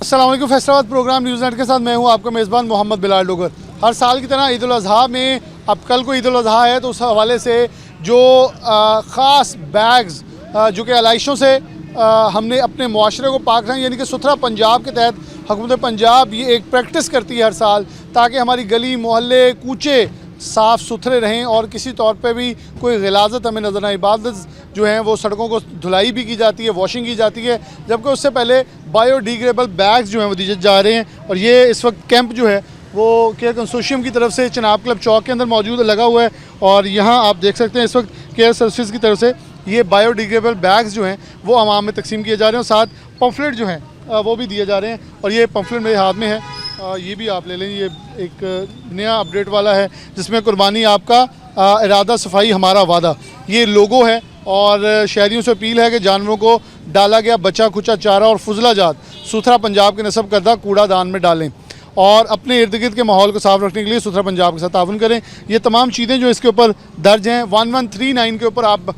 अस्सलाम वालेकुम। Faisalabad programme news net के साथ मैं हूं आपका मेज़बान मोहम्मद बिलाल डोगर। हर साल की तरह ईद उल अज़हा में अब कल को ईद उल अज़हा है, तो उस हवाले से जो ख़ास बैग्स जो कि आलाइशों से हमने अपने मुआशरे को पाक रखें, यानी कि सुथरा पंजाब के तहत हुकूमत पंजाब ये एक प्रैक्टिस करती है हर साल, ताकि हमारी गली मोहल्ले कूचे साफ़ सुथरे रहें और किसी तौर पे भी कोई गिलाज़त हमें नज़र ना आए। इबादत जो हैं वो सड़कों को धुलाई भी की जाती है, वॉशिंग की जाती है, जबकि उससे पहले बायोडिग्रेडेबल बैग्स जो हैं वो दिए जा रहे हैं। और ये इस वक्त कैंप जो है वो केयर कंसोर्शियम की तरफ से चनाब क्लब चौक के अंदर मौजूद लगा हुआ है। और यहाँ आप देख सकते हैं इस वक्त केयर सर्विसेज की तरफ से ये बायोडिग्रेडेबल बैग्स जो हैं वो आवाम में तकसीम किए जा रहे हैं, और साथ पम्फलेट जो हैं वो भी दिए जा रहे हैं। और ये पम्फलेट मेरे हाथ में है, ये भी आप ले लें। ये एक नया अपडेट वाला है जिसमें कुर्बानी आपका इरादा सफाई हमारा वादा, ये लोगो है। और शहरियों से अपील है कि जानवरों को डाला गया बचा खुचा चारा और फुजला जात सुथरा पंजाब के नस्ब करदा कूड़ादान में डालें और अपने इर्द गिर्द के माहौल को साफ़ रखने के लिए सुथरा पंजाब के साथ ताउन करें। ये तमाम चीज़ें जो इसके ऊपर दर्ज हैं 1139 के ऊपर आप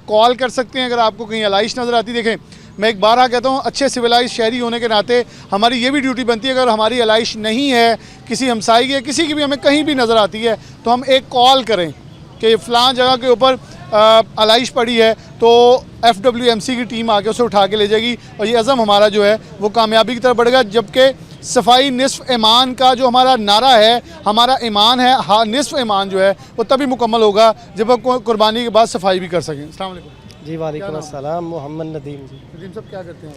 कॉल कर सकते हैं अगर आपको कहीं आलाइश नज़र आती। देखें, मैं एक बार कहता हूँ, अच्छे सिविलाइज शहरी होने के नाते हमारी ये भी ड्यूटी बनती है, अगर हमारी आलाइश नहीं है किसी हमसाई की, किसी की भी हमें कहीं भी नज़र आती है, तो हम एक कॉल करें कि फ़लाँ जगह के ऊपर आलाइश पड़ी है, तो FWMC की टीम आके उसे उठा के ले जाएगी। और ये अज़म हमारा जो है वो कामयाबी की तरफ बढ़ेगा। जबकि सफाई निस्फ़ ईमान का जो हमारा नारा है, हमारा ईमान है, हाँ निस्फ़ ईमान जो है वो तभी मुकम्मल होगा जब हम कुर्बानी के बाद सफाई भी कर सकें। अस्सलाम वालेकुम। जी वालेकुम अस्सलाम। मोहम्मद नदीम जी। नदीम साहब क्या करते हैं?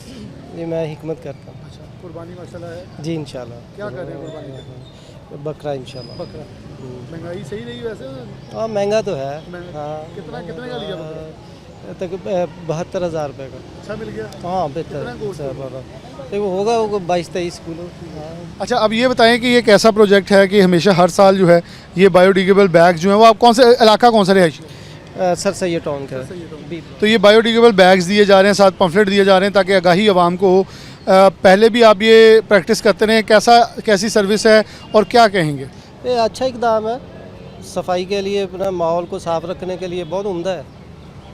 जी मैं हिकमत करता हूँ। अच्छा, कुर्बानी माशाल्लाह है जी इंशाल्लाह। क्या कर रहे हैं कुर्बानी में? बकरा इंशाल्लाह। बकरा। महंगाई सही रही वैसे? हाँ महंगा तो है। हाँ कितने का लिया बकरा? तक 72,000 रुपये का। अच्छा मिल गया? हाँ बेहतर वो होगा, वो 22-23 किलो। हाँ। अच्छा, अब ये बताएं कि ये कैसा प्रोजेक्ट है कि हमेशा हर साल जो है ये बायोडिग्रेडेबल बैग जो है वो आप कौन से इलाका, कौन सा रिहायशी? सर सैयद टाउन का। तो ये बायोडिग्रेडेबल बैग्स दिए जा रहे हैं, साथ पम्फलेट दिए जा रहे हैं ताकि आगाही आवाम को हो। पहले भी आप ये प्रैक्टिस करते रहे, कैसी सर्विस है और क्या कहेंगे? ये अच्छा इकदाम है, सफाई के लिए, अपना माहौल को साफ़ रखने के लिए बहुत उम्दा है,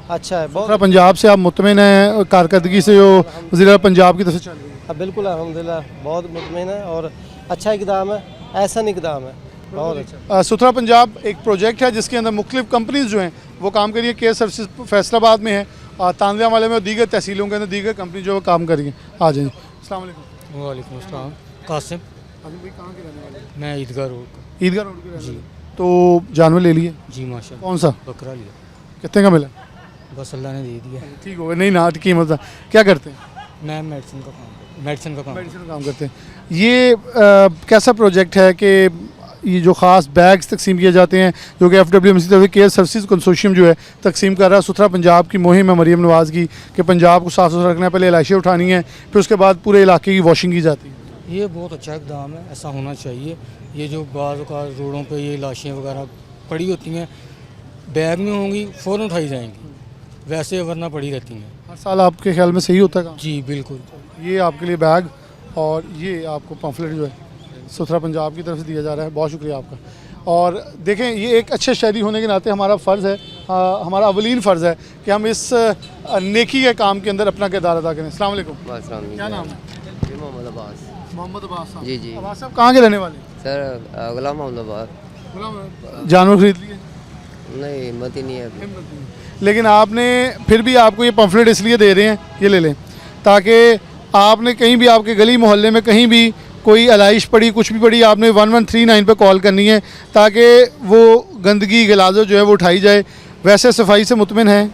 अच्छा है बहुत। पंजाब से आप मुतमिन हैं कारकर्दगी से जो वज़ीर पंजाब की तरफ से चल रही है? हाँ बिल्कुल अल्हम्दुलिल्लाह बहुत मुतमिन है और अच्छा इकदाम है, एहसन इकदाम है, बहुत अच्छा। सुथरा पंजाब एक प्रोजेक्ट है जिसके अंदर मुख्तलिफ कंपनीज़ जो हैं वो काम करिए। केयर सर्विसेज फैसलाबाद में है, तांजिया वाले में और दीगर तहसीलों के अंदर दीगर कंपनी जो काम करिए। आ जाइए। अस्सलाम वालेकुम। वालेकुम अस्सलाम। कासिम। भाई कहाँ के रहने वाले? मैं ईदगाह रोड। ईदगाह रोड के रहने वाले। तो जानवर ले लिए? जी माशा। कौन सा? बकरा लिया। कितने का मिला? बस अल्लाह ने दे दिया। ठीक हो गया। नहीं ना कीमत। क्या करते हैं? मैं मेडिसिन का काम करते हैं। ये कैसा प्रोजेक्ट है कि ये जो ख़ास बैग्स तकसीम किए जाते हैं जो कि FWMC तरफ केयर सर्विसेज कंसोर्शियम जो है तकसीम कर रहा है। सुथरा पंजाब की मुहिम है मरीम नवाज़ की कि पंजाब को साफ़ सुथरा रखना है, पहले इलाइशें उठानी है, फिर उसके बाद पूरे इलाके की वॉशिंग की जाती है। ये बहुत अच्छा इकदाम है, ऐसा होना चाहिए। ये जो बाज़ औक़ात रोडों पे ये लाशें वगैरह पड़ी होती हैं, बैग में होंगी फ़ौरन उठाई जाएंगी, वैसे वरना पड़ी रहती हैं। हर साल आपके ख्याल में सही होता है? जी बिल्कुल। ये आपके लिए बैग और ये आपको पम्फलेट जो है सुथरा पंजाब की तरफ से दिया जा रहा है। बहुत शुक्रिया आपका। और देखें, ये एक अच्छे शहरी होने के नाते हमारा फ़र्ज़ है, हमारा अवलीन फ़र्ज़ है कि हम इस नेकी के काम के अंदर अपना किरदार अदा करें। अस्सलाम वालेकुम। क्या नाम है? मोहम्मद अब्बास। मोहम्मद अब्बास साहब। जी जी। अब्बास साहब कहाँ के रहने वाले? सर गुलाम मोहम्मद अब्बास। जानवर खरीद लिए? नहीं हिम्मत ही नहीं है अभी। लेकिन आपने फिर भी आपको ये पम्फलेट इसलिए दे रहे हैं, ये ले लें, ताकि आपने कहीं भी आपके गली मोहल्ले में कहीं भी कोई आलाइश पड़ी, कुछ भी पड़ी, आपने 1139 पे कॉल करनी है ताकि वो गंदगी गिलाजो जो है वो उठाई जाए। वैसे सफाई से मुतमिन है?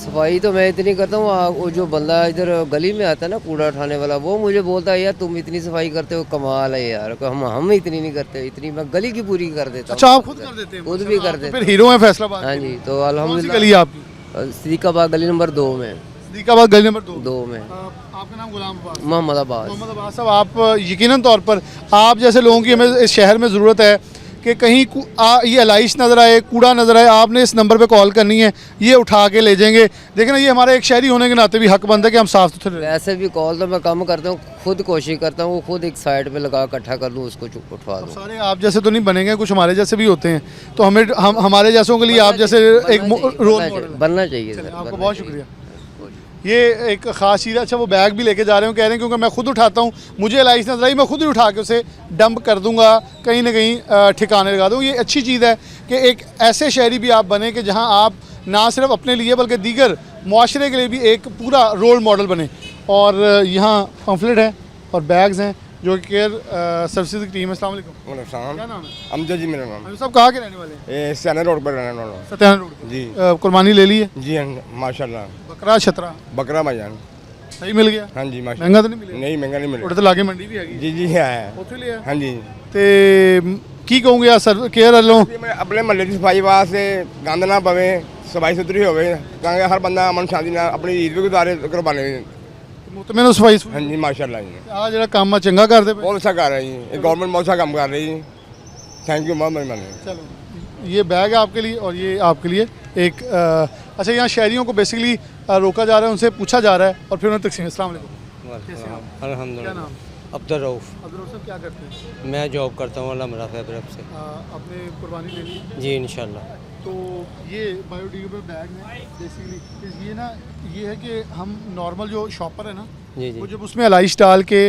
सफाई तो मैं इतनी करता हूँ, वो जो बंदा इधर गली में आता है ना कूड़ा उठाने वाला, वो मुझे बोलता है यार तुम इतनी सफाई करते हो, कमाल है यार। हम इतनी नहीं करते, इतनी मैं गली की पूरी कर देता हूँ। अच्छा, आप खुद कर देते हैं? खुद भी कर देते। फिर हीरो हैं फैसलाबाद। हाँ जी। तो अल्हम्दुलिल्लाह। गली आपकी? सिद्दीकाबाद गली नंबर 2 में। सिद्दीकाबाद गली नंबर 2 में। आपका नाम गुलाम अब्बास? मोहम्मद अब्बास। मोहम्मद अब्बास साहब, आप यकीनन तौर पर आप जैसे लोगों की हमें इस शहर में ज़रूरत है कि कहीं ये आलाइश नज़र आए, कूड़ा नज़र आए, आपने इस नंबर पे कॉल करनी है, ये उठा के ले जाएंगे। देखिए ना, ये हमारा एक शहरी होने के नाते भी हक बनता है कि हम साफ सुथरे रहें। वैसे भी कॉल तो मैं कम करता हूँ, खुद कोशिश करता हूँ, खुद एक साइड पे लगा इकट्ठा कर लूँ, उसको उठवा दूँ। सारे आप जैसे तो नहीं बनेंगे, कुछ हमारे जैसे भी होते हैं, तो हमारे जैसों के लिए आप जैसे एक रोल मॉडल बनना चाहिए। आपको बहुत शुक्रिया। ये एक ख़ास चीज़ है। अच्छा वो बैग भी लेके जा रहे हो, कह रहे हैं क्योंकि मैं खुद उठाता हूँ, मुझे एलआईसी नजर आई, मैं खुद ही उठा के उसे डंप कर दूंगा, कहीं ना कहीं ठिकाने लगा दूँ। ये अच्छी चीज़ है कि एक ऐसे शहरी भी आप बने कि जहाँ आप ना सिर्फ अपने लिए बल्कि दीगर मुआशरे के लिए भी एक पूरा रोल मॉडल बने। और यहाँ पम्फलेट है और बैग्स हैं जो कि केयर सर्विसेज की टीम है। अस्सलाम वालेकुम। क्या नाम है? अमजद जी मेरा नाम। हम सब कहाँ के रहने वाले हैं? ये सैना रोड पर रहने वाला हूँ। सत्यान रोड जी। कुर्बानी ले ली है? जी हाँ, माशाल्लाह। बकरा छतरा बकरा भाईजान। सही मिल गया? हाँ जी माशाल्लाह। महंगा तो नहीं मिले? नहीं महंगा नहीं मिला। थोड़े तो लागे मंडी भी है जी जी है। ਉੱਥੇ ਲਿਆ हाँ जी। ਤੇ ਕੀ ਕਹੋਗੇ ਆ ਸਰ ਕੇਅਰ ਵੱਲੋਂ? मैं अपने महल्ले की सफाई वास्ते गंद ना पवे, सफाई सुथरी होवे ताकि हर बंदा अमन शांति नाल अपनी ईद भी गुजारे कुर्बानी। ਮੁਤਮਿਨ ਸਫਾਈ हाँ जी माशाल्लाह जी। ਆ ਜਿਹੜਾ ਕੰਮ ਆ ਚੰਗਾ ਕਰਦੇ ਪਏ। बहुत अच्छा कर रही है, गवर्नमेंट बहुत अच्छा काम कर रही है। थैंक यू बहुत मेहरबानी। चलो ये बैग है आपके लिए और ये आपके लिए एक अच्छा यहाँ शहरियों को बेसिकली रोका जा रहा है, उनसे पूछा जा रहा है और फिर उन्हें तकसीम। अस्सलाम वालेकुम। क्या अल्हम्दुलिल्लाह। नाम? अब्दुल रऊफ। अब्दुल रऊफ साहब क्या करते हैं? मैं जॉब करता हूँ अल्लाह तरफ से। आपने कुर्बानी ले ली जी इंशाल्लाह। तो ये बायोडिग्रेडेबल बैग है बेसिकली। ये ना ये है कि हम नॉर्मल जो शॉपर है ना जी जी वो जब उसमें अलाइश डाल के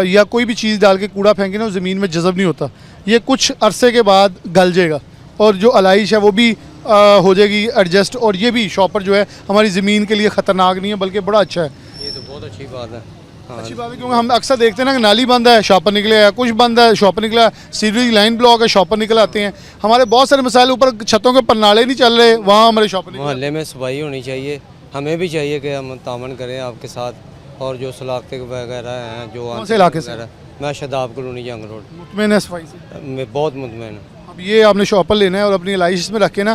या कोई भी चीज़ डाल के कूड़ा फेंके ना वो ज़मीन में जज़ब नहीं होता। ये कुछ अरसे के बाद गल जाएगा और जो अलाइश है वो भी हो जाएगी एडजस्ट। और ये भी शॉपर जो है हमारी ज़मीन के लिए ख़तरनाक नहीं है बल्कि बड़ा अच्छा है। ये तो बहुत अच्छी बात है। हाँ अच्छी बात है क्योंकि हम अक्सर देखते हैं ना कि नाली बंद है शॉपर निकले है, कुछ बंद है शॉपर निकला है, सीवरेज की लाइन ब्लॉक है शॉपर निकल आते हैं। हमारे बहुत सारे मसाइल ऊपर छतों के पर नाले नहीं चल रहे, वहाँ हमारे शॉपर निकल मोहल्ले में सफाई होनी चाहिए। हमें भी चाहिए कि हम तामन करें आपके साथ। और जो सलाखते वगैरह हैं जो कौन से इलाके से? मैं शदाब कॉलोनी जंग रोड मुतमईन है सफाई से। में बहुत मुतमईन हूँ। अब ये आपने शॉपर लेना है और अपनी एलआईसी इसमें रख के ना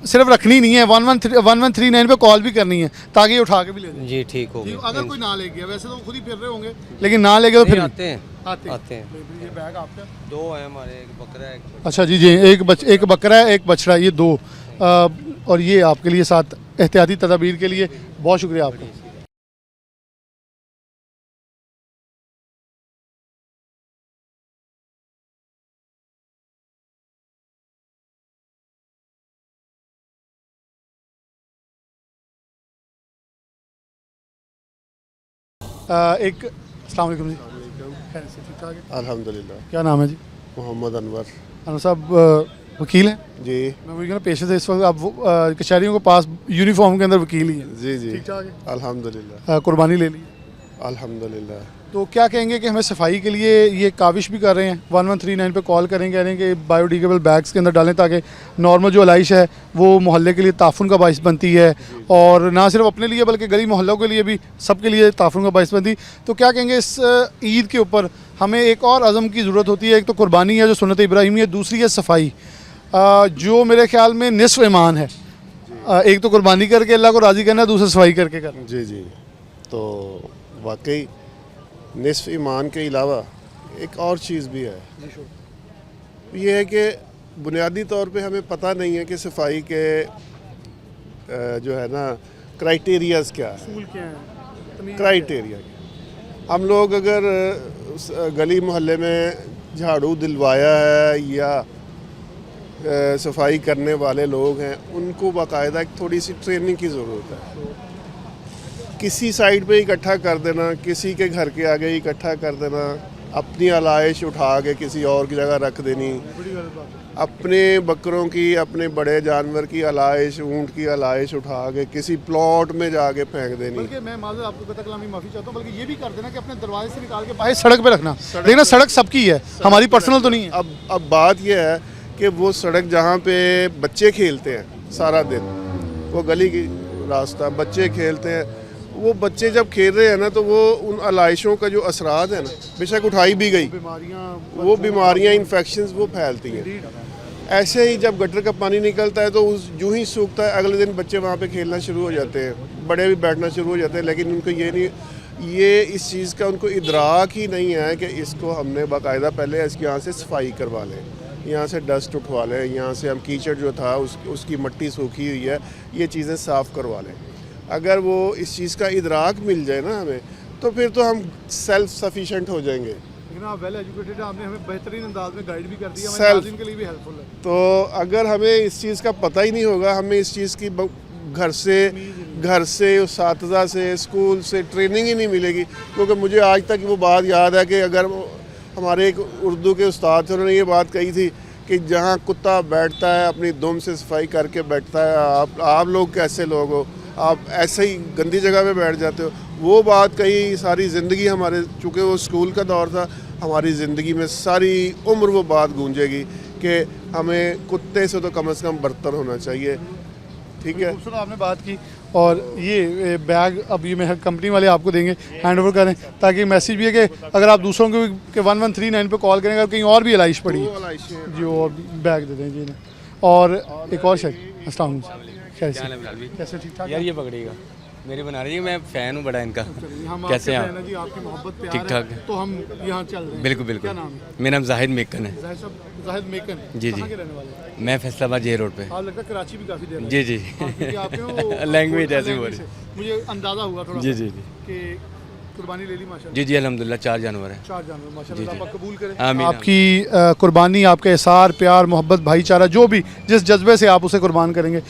सिर्फ रखनी नहीं है, 1139 पे कॉल भी करनी है ताकि ये उठा के भी ले जाए। जी ठीक हो ठीक, गया। अगर कोई ना ले गया, वैसे तो खुद ही फिर रहे होंगे, लेकिन ना ले गया तो फिर भी। आते हैं आते हैं। ये बैग आपका? दो है हमारे, एक बकरा है एक अच्छा जी जी, एक बकरा है एक बछड़ा, ये दो और ये आपके लिए साथ एहतियाती तदाबीर के लिए बहुत शुक्रिया आपका। एक अस्सलाम वालेकुम जी। खैर से ठीक ठाक है? अल्हम्दुलिल्लाह। क्या नाम है जी? मोहम्मद अनवर। अनु साहब वकील हैं? जी मैं वही कहना पेशे से इस वक्त आप कचहरियों के पास यूनिफॉर्म के अंदर वकील ही हैं। जी जी ठीक ठाक है? अल्हम्दुलिल्लाह। कुर्बानी ले ली। अल्हम्दुलिल्लाह। तो क्या कहेंगे कि हमें सफाई के लिए ये काविश भी कर रहे हैं, 1139 पे कॉल करें, कह रहे हैं कि बायोडिग्रेडेबल बैग्स के अंदर डालें ताकि नॉर्मल जो अलाइश है वो मोहल्ले के लिए ताफुन का बाइस बनती है और ना सिर्फ अपने लिए बल्कि गली मोहल्लों के लिए भी सबके लिए ताफुन का बाइस बनती। तो क्या कहेंगे इस ईद के ऊपर हमें एक और अज़म की ज़रूरत होती है। एक तो कुर्बानी है जो सुन्नत इब्राहिमी है, दूसरी है सफाई जो मेरे ख्याल में निस्फ ईमान है। एक तो कुर्बानी करके अल्लाह को राज़ी करना, दूसरा सफाई करके करना। जी जी, तो वाकई निस्फ ईमान के अलावा एक और चीज़ भी है। ये है कि बुनियादी तौर पे हमें पता नहीं है कि सफाई के जो है ना क्राइटेरियाज़ क्या है। क्राइटेरिया हम लोग अगर गली मोहल्ले में झाड़ू दिलवाया है या सफाई करने वाले लोग हैं उनको बाकायदा एक थोड़ी सी ट्रेनिंग की ज़रूरत है। किसी साइड पे इकट्ठा कर देना, किसी के घर के आगे इकट्ठा कर देना, अपनी आलाइश उठा के किसी और की जगह रख देनी, अपने बकरों की अपने बड़े जानवर की आलाइश, ऊँट की आलाइश उठा के किसी प्लॉट में जाके फेंक देनी। बल्कि मैं माज़रत आपको कतई कलामी माफ़ी चाहता हूँ, बल्कि ये भी कर देना कि अपने दरवाजे से निकाल के बाहर सड़क पे रखना। देखना सड़क सबकी है, हमारी पर्सनल तो नहीं है। अब बात यह है कि वो सड़क जहाँ पे बच्चे खेलते हैं सारा दिन, वो गली की रास्ता बच्चे खेलते हैं, वो बच्चे जब खेल रहे हैं ना तो वो उन आलाइशों का जो असरात है ना, बेशक उठाई भी गई, वो बीमारियाँ इन्फेक्शंस वो फैलती हैं। ऐसे ही जब गटर का पानी निकलता है तो उस यूं ही सूखता है, अगले दिन बच्चे वहाँ पे खेलना शुरू हो जाते हैं, बड़े भी बैठना शुरू हो जाते हैं, लेकिन उनको ये इस चीज़ का उनको इदराक ही नहीं है कि इसको हमने बाकायदा पहले इसके यहाँ से सफाई करवा लें, यहाँ से डस्ट उठवा लें, यहाँ से हम कीचड़ जो था उसकी मिट्टी सूखी हुई है, ये चीज़ें साफ़ करवा लें। अगर वो इस चीज़ का इदराक मिल जाए ना हमें, तो फिर तो हम सेल्फ सफिशेंट हो जाएंगे। लेकिन आप वेल एजुकेटेड, आपने हमें बेहतरीन अंदाज में गाइड भी कर दिया, हमारे सेल्फ नाज़रीन के लिए भी हेल्पफुल है। तो अगर हमें इस चीज़ का पता ही नहीं होगा, हमें इस चीज़ की घर से घर से, उस्तादा से, स्कूल से ट्रेनिंग ही नहीं मिलेगी। क्योंकि मुझे आज तक वो बात याद है कि अगर हमारे एक उर्दू के उस्ताद थे, उन्होंने ये बात कही थी कि जहाँ कुत्ता बैठता है अपनी दुम से सफाई करके बैठता है, आप लोग कैसे लोग हो, आप ऐसे ही गंदी जगह पे बैठ जाते हो। वो बात कही सारी ज़िंदगी हमारे, चूँकि वो स्कूल का दौर था, हमारी ज़िंदगी में सारी उम्र वो बात गूंजेगी कि हमें कुत्ते से तो कम से कम बर्तर होना चाहिए। ठीक है, खूबसूरत आपने बात की। और ये बैग अब ये मैं कंपनी वाले आपको देंगे, हैंड ओवर करें, ताकि मैसेज भी है कि अगर आप दूसरों को के 1139 पे कॉल करेंगे, कहीं और भी एलाइश पड़ी है जी, और बैग दे दें जी इन्हें। और एक और शय, अस्सलाम वालेकुम, कैसे ठीक ठाक यार ये पकड़ेगा, मेरी बना रही है, मैं फ़ैन हूँ बड़ा इनका। हम कैसे हैं आपके आप? फैन हैं जी, आपकी मोहब्बत प्यार ठीक ठाक है, तो हम यहाँ चल रहे हैं। बिल्कुल बिल्कुल। क्या नाम है? मेरा नाम जाहिद मेकन है। जाहिद साहब, जाहिद मेकन। जी, कहाँ जी। के रहने वाले हैं? मैं फैसलाबाद जे रोड पे। आप लगता है कराची भी काफ़ी देर जी जी लैंग्वेज ऐसी बोल रही। मुझे अंदाज़ा हुआ थोड़ा जी सा जी जी कि कुर्बानी ले ली माशाल्लाह। जी जी अल्हम्दुलिल्लाह 4 जानवर है। 4 जानवर माशाल्लाह, जी, जी। अल्लाह पाक कबूल करे। आमीन, आपकी कुर्बानी, आपके एसार, प्यार, मोहब्बत, भाईचारा, जो भी जिस जज्बे से आप उसे कुर्बान करेंगे।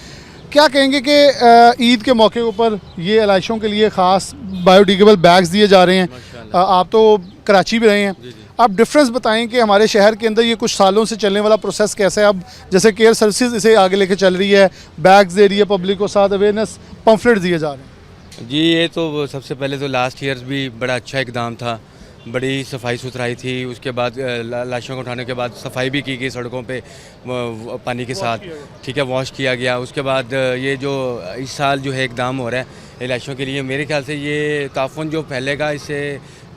क्या कहेंगे कि ईद के मौके ऊपर ये एलाइशों के लिए ख़ास बायोडिग्रेडेबल बैग्स दिए जा रहे हैं। आप तो कराची भी रहे हैं, आप डिफरेंस बताएं कि हमारे शहर के अंदर ये कुछ सालों से चलने वाला प्रोसेस कैसा है। अब जैसे केयर सर्विसेज इसे आगे लेके चल रही है, बैग्स दे रही है पब्लिक को, साथ अवेयरनेस पम्फलेट्स दिए जा रहे हैं। जी ये तो सबसे पहले तो लास्ट ईयर्स भी बड़ा अच्छा इकदाम था, बड़ी सफाई सुथराई थी। उसके बाद लाशों को उठाने के बाद सफाई भी की गई सड़कों पे पानी के साथ, ठीक है, वॉश किया गया। उसके बाद ये जो इस साल जो है इकदाम हो रहा है लाशों के लिए, मेरे ख्याल से ये ताफुन जो फैलेगा इससे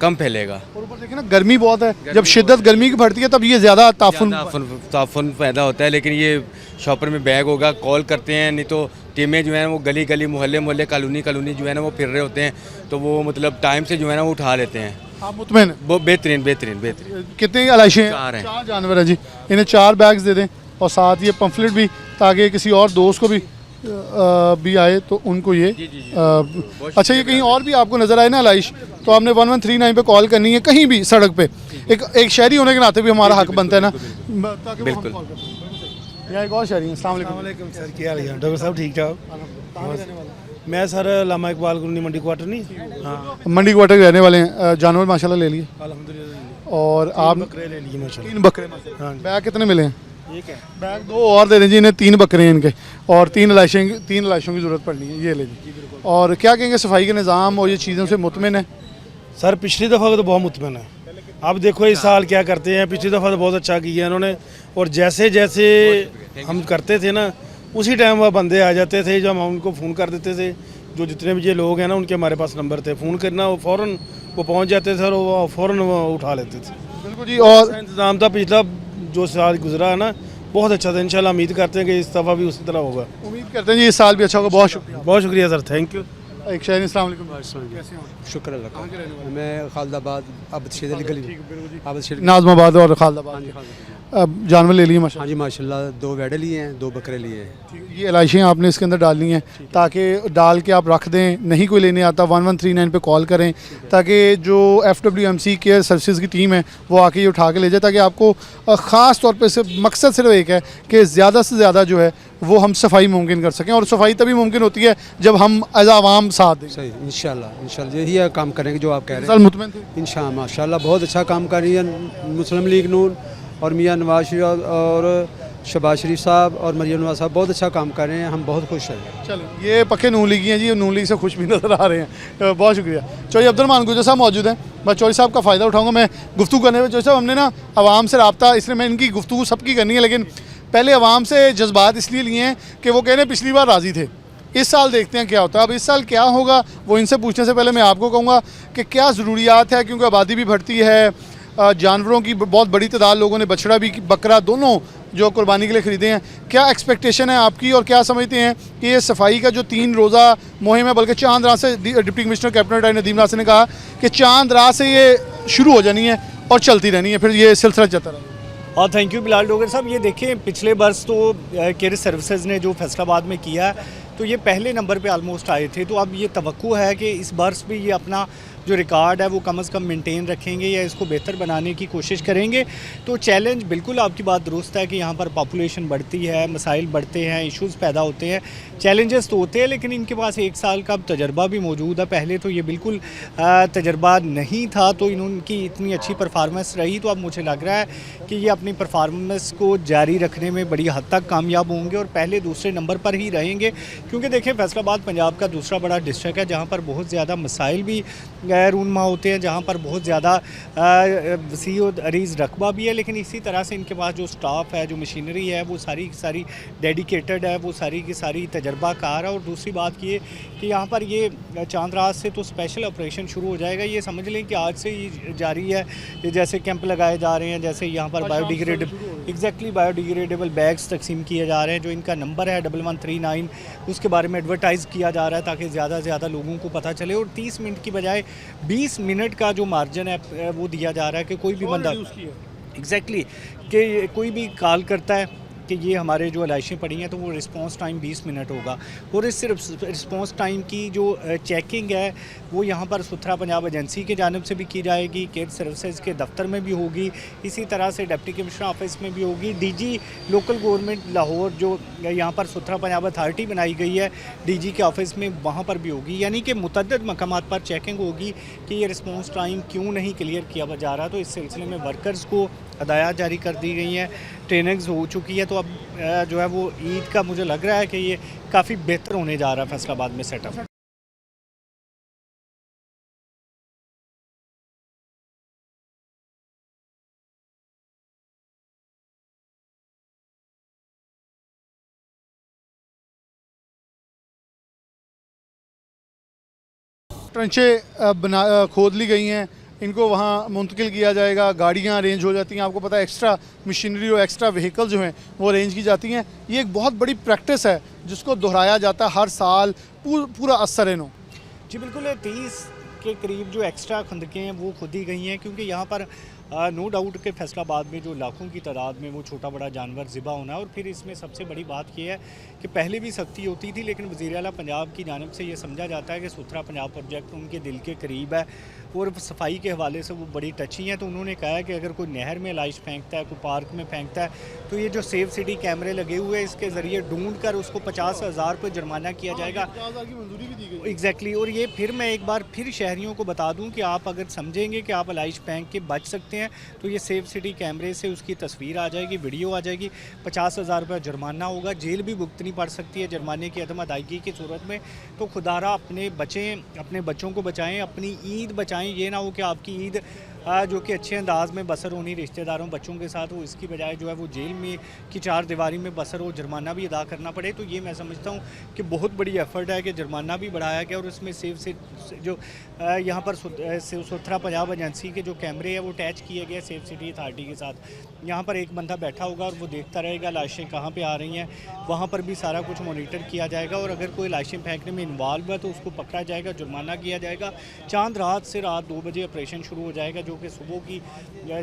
कम फैलेगा। और ऊपर देखिए ना, गर्मी बहुत है, जब शिद्दत गर्मी की बढ़ती है तब ये ज़्यादा ताफुन पैदा होता है। लेकिन ये शॉपर में बैग होगा, कॉल करते हैं, नहीं तो टीमें जो है वो गली गली, मोहल्ले मोहल्ले, कॉलोनी कॉलोनी जो है ना वो फिर रहे होते हैं, तो वो मतलब टाइम से जो है ना वो उठा लेते हैं। आप मुतमईन हैं? वो बेहतरीन बेहतरीन बेहतरीन। कितने एलाइशें हैं? 4 हैं। 4 जानवर है जी, इन्हें 4 बैग्स दे दें और साथ ये पम्फलेट भी, ताकि किसी और दोस्त को भी आए तो उनको ये अच्छा, ये कहीं और भी आपको नज़र आए ना एलाइश, तो आपने 1139 पे कॉल करनी है, कहीं भी सड़क पे। एक शहरी होने के नाते भी हमारा हक बनता है ना, ताकि वो हम बिल्कुल। कॉल कर सकें। यहाँ एक और शहरी हैं, अस्सलाम वालेकुम। सर क्या हाल है डॉक्टर साहब, ठीक ठाक? कहाँ के रहने वाले हैं? मैं सर लामा इकबाल कॉलोनी मंडी क्वार्टर नहीं। हाँ मंडी क्वार्टर के रहने वाले हैं। जानवर माशाल्लाह ले लिए, अल्हम्दुलिल्लाह। और आप बकरे ले लिए माशाल्लाह। 3 बकरे माशाल्लाह। हाँ। बैग कितने मिले हैं? ये क्या? बैग 2 और दे दें जी, इन्हें 3 बकरे हैं इनके, और 3 लाशों की ज़रूरत पड़नी है, ये ले जी। और क्या कहेंगे, सफाई के निज़ाम और ये चीज़ों से मुतमिन है? सर पिछली दफ़ा तो बहुत मुतमईन है। आप देखो इस साल क्या करते हैं, पिछली दफ़ा तो बहुत अच्छा किया इन्होंने, और जैसे जैसे हम करते थे ना उसी टाइम वह बंदे आ जाते थे, जब हम उनको फ़ोन कर देते थे, जो जितने भी ये लोग हैं ना उनके हमारे पास नंबर थे, फ़ोन करना वो फ़ौरन वो पहुंच जाते थे और वो फ़ौरन वो उठा लेते थे। बिल्कुल जी। और अच्छा इंतज़ाम था पिछला जो साल गुजरा है ना, बहुत अच्छा था। इंशाल्लाह उम्मीद करते हैं कि इस दफ़ा भी उसी तरह होगा। उम्मीद करते हैं जी इस साल भी अच्छा होगा। बहुत शुक्रिया। बहुत शुक्रिया सर, थैंक यू। एक शहरी, अस्सलाम वालेकुम, कैसे हैं आप? शुक्र अल्लाह कहाँ के रहने वाले? मैं खालदाबाद अब शेद अली गली ठीक, बिल्कुल जी। अब शेद नाज़माबाद और खालदाबाद। अब जानवर ले लिए माशाल्लाह। हाँ जी माशाल्लाह, 2 बैडे लिए हैं, 2 बकरे लिए हैं। ये एलाइशें आपने इसके अंदर डालनी है, ताकि डाल के आप रख दें, नहीं कोई लेने आता 1139 पे कॉल करें, ताकि जो FWMC केयर सर्विसेज की टीम है वो आके ये उठा के ले जाए, ताकि आपको ख़ास तौर पे सिर्फ मकसद सिर्फ एक है कि ज़्यादा से ज़्यादा जो है वो हम सफाई मुमकिन कर सकें, और सफाई तभी मुमकिन होती है जब हम एज आवाम साथ दें। सही, इंशाल्लाह यही काम करेंगे जो आप कह रहे साल मुतमईन थे? हैं। इंशाल्लाह माशाल्लाह बहुत अच्छा काम कर रही है मुस्लिम लीग नून और मियाँ नवाज शरीफ और शहबाज शरीफ साहब और मरियम नवाज साहब बहुत अच्छा काम कर रहे हैं, हम बहुत खुश हैं। चलो, ये पक्के नून लीगी हैं जी, नून लीग से खुश भी नज़र आ रहे हैं। बहुत शुक्रिया। चौधरी अब्दुलरहमान गुजर साहब मौजूद हैं, मैं चौधरी साहब का फ़ायदा उठाऊंगा। मैं गुफ्तगू करने में, चौधरी साहब हमने ना आवाम से रब्ता, इसलिए मैं इनकी गुफ्तगू सबकी करनी है, लेकिन पहले आवाम से जज्बात इसलिए लिए हैं कि वो कह रहे हैं पिछली बार राज़ी थे, इस साल देखते हैं क्या होता है। अब इस साल क्या होगा वो इनसे पूछने से पहले मैं आपको कहूँगा कि क्या ज़रूरियात है, क्योंकि आबादी भी बढ़ती है, जानवरों की बहुत बड़ी तादाद, लोगों ने बछड़ा भी बकरा दोनों जो कुर्बानी के लिए ख़रीदे हैं, क्या एक्सपेक्टेशन है आपकी, और क्या समझते हैं कि ये सफाई का जो 3 रोज़ा मुहिम है, बल्कि चांद रात से deputy commissioner captain director Nadeem Nasir ने कहा कि चांद रात से ये शुरू हो जानी है और चलती रहनी है, फिर ये सिलसिला चलता रहेगा। और थैंक यू बिलाल डोगर साहब। ये देखें पिछले बरस तो केयर सर्विसेज ने जो फैसलाबाद में किया तो ये पहले नंबर पे ऑलमोस्ट आए थे, तो अब ये तवक्को है कि इस बरस भी ये अपना जो रिकॉर्ड है वो कम से कम मेंटेन रखेंगे या इसको बेहतर बनाने की कोशिश करेंगे। तो चैलेंज बिल्कुल आपकी बात दुरुस्त है कि यहाँ पर पॉपुलेशन बढ़ती है, मसाइल बढ़ते हैं, इश्यूज़ पैदा होते हैं, चैलेंजेस तो होते हैं, लेकिन इनके पास 1 साल का तजर्बा भी मौजूद है। पहले तो ये बिल्कुल तजर्बा नहीं था, तो इनकी इतनी अच्छी परफॉर्मेंस रही, तो अब मुझे लग रहा है कि ये अपनी परफॉर्मेंस को जारी रखने में बड़ी हद तक कामयाब होंगे और पहले दूसरे नंबर पर ही रहेंगे। क्योंकि देखिए फैसलाबाद पंजाब का दूसरा बड़ा डिस्ट्रिक्ट है जहाँ पर बहुत ज़्यादा मसाइल भी रूनमा होते हैं, जहाँ पर बहुत ज़्यादा वसी और अरीज़ रकबा भी है, लेकिन इसी तरह से इनके पास जो स्टाफ है, जो मशीनरी है, वो सारी की सारी डेडिकेटेड है, वो सारी की सारी तजर्बाकार है। और दूसरी बात ये कि यहाँ पर ये चांद रात से तो स्पेशल ऑपरेशन शुरू हो जाएगा। ये समझ लें कि आज से ही जारी है, जैसे कैंप लगाए जा रहे हैं, जैसे यहाँ पर बायोडिग्रेडेबल बैग्स तकसीम किए जा रहे हैं। जो इनका नंबर है 1139, उसके बारे में एडवर्टाइज़ किया जा रहा है ताकि ज़्यादा से ज़्यादा लोगों को पता चले। और 30 मिनट की बजाय 20 मिनट का जो मार्जिन है वो दिया जा रहा है कि कोई भी बंदा कि कोई भी कॉल करता है कि ये हमारे जो अलाइशें पड़ी हैं तो वो रिस्पांस टाइम 20 मिनट होगा। और इस रिस्पांस टाइम की जो चेकिंग है वो यहाँ पर सुथरा पंजाब एजेंसी के जानिब से भी की जाएगी, केयर सर्विसेज के दफ्तर में भी होगी, इसी तरह से डिप्टी कमिश्नर ऑफिस में भी होगी, डीजी लोकल गवर्नमेंट लाहौर जो यहाँ पर सुथरा पंजाब अथॉरिटी बनाई गई है डीजी के ऑफिस में, वहाँ पर भी होगी। यानी कि मुतअद्दिद मकामात पर चेकिंग होगी कि ये रिस्पांस टाइम क्यों नहीं क्लियर किया जा रहा। तो इस सिलसिले में वर्कर्स को हदायत जारी कर दी गई हैं, ट्रेनिंग्स हो चुकी है। तो अब जो है वो ईद का मुझे लग रहा है कि ये काफ़ी बेहतर होने जा रहा है फैसलाबाद में सेटअप। ट्रंचें खोद ली गई हैं, इनको वहाँ मुंतकिल किया जाएगा, गाड़ियाँ अरेंज हो जाती हैं। आपको पता है एक्स्ट्रा मशीनरी और एक्स्ट्रा व्हीकल जो हैं वो अरेंज की जाती हैं। ये एक बहुत बड़ी प्रैक्टिस है जिसको दोहराया जाता है हर साल पूरा असर नो। जी बिल्कुल, 30 के करीब जो एक्स्ट्रा खंदकें हैं वो खुदी गई हैं, क्योंकि यहाँ पर नो डाउट के फैसलाबाद में जो लाखों की तादाद में वो छोटा बड़ा जानवर ज़िबा होना है। और फिर इसमें सबसे बड़ी बात यह है कि पहले भी सख्ती होती थी, लेकिन वज़ीर आला पंजाब की जानिब से ये समझा जाता है कि सुथरा पंजाब प्रोजेक्ट उनके दिल के करीब है और सफाई के हवाले से वो बड़ी टची हैं। तो उन्होंने कहा है कि अगर कोई नहर में लाइश फेंकता है, कोई पार्क में फेंकता है, तो ये जो सेफ सिटी कैमरे लगे हुए हैं इसके ज़रिए ढूंढ कर उसको 50,000 रुपये जुर्माना किया जाएगा। एग्जैक्टली। और ये फिर मैं एक बार फिर शहरियों को बता दूं कि आप अगर समझेंगे कि आप लाइश फेंक के बच सकते हैं तो ये सेफ सिटी कैमरे से उसकी तस्वीर आ जाएगी, वीडियो आ जाएगी, 50,000 रुपये जुर्माना होगा, जेल भी भुगतनी पड़ सकती है जुर्माने की अदम अदायगी की सूरत में। तो खुदारा अपने बच्चों को बचाएं, अपनी ईद बचाएं। ये ना हो कि आपकी ईद जो कि अच्छे अंदाज में बसर होनी रिश्तेदारों बच्चों के साथ हो, इसकी बजाय जो है वो जेल में की 4 दीवारी में बसर हो, जुर्माना भी अदा करना पड़े। तो ये मैं समझता हूँ कि बहुत बड़ी एफर्ट है कि जुर्माना भी बढ़ाया गया। और इसमें सेफ से जो यहाँ पर सुथरा पंजाब एजेंसी के जो कैमरे हैं वो अटैच किए गए सेफ सिटी अथॉरिटी के साथ। यहाँ पर एक बंदा बैठा होगा और वो देखता रहेगा लाशें कहाँ पे आ रही हैं, वहाँ पर भी सारा कुछ मॉनिटर किया जाएगा। और अगर कोई लाशें फेंकने में इन्वॉल्व है तो उसको पकड़ा जाएगा, जुर्माना किया जाएगा। चांद रात से रात 2 बजे ऑपरेशन शुरू हो जाएगा, जो कि सुबह की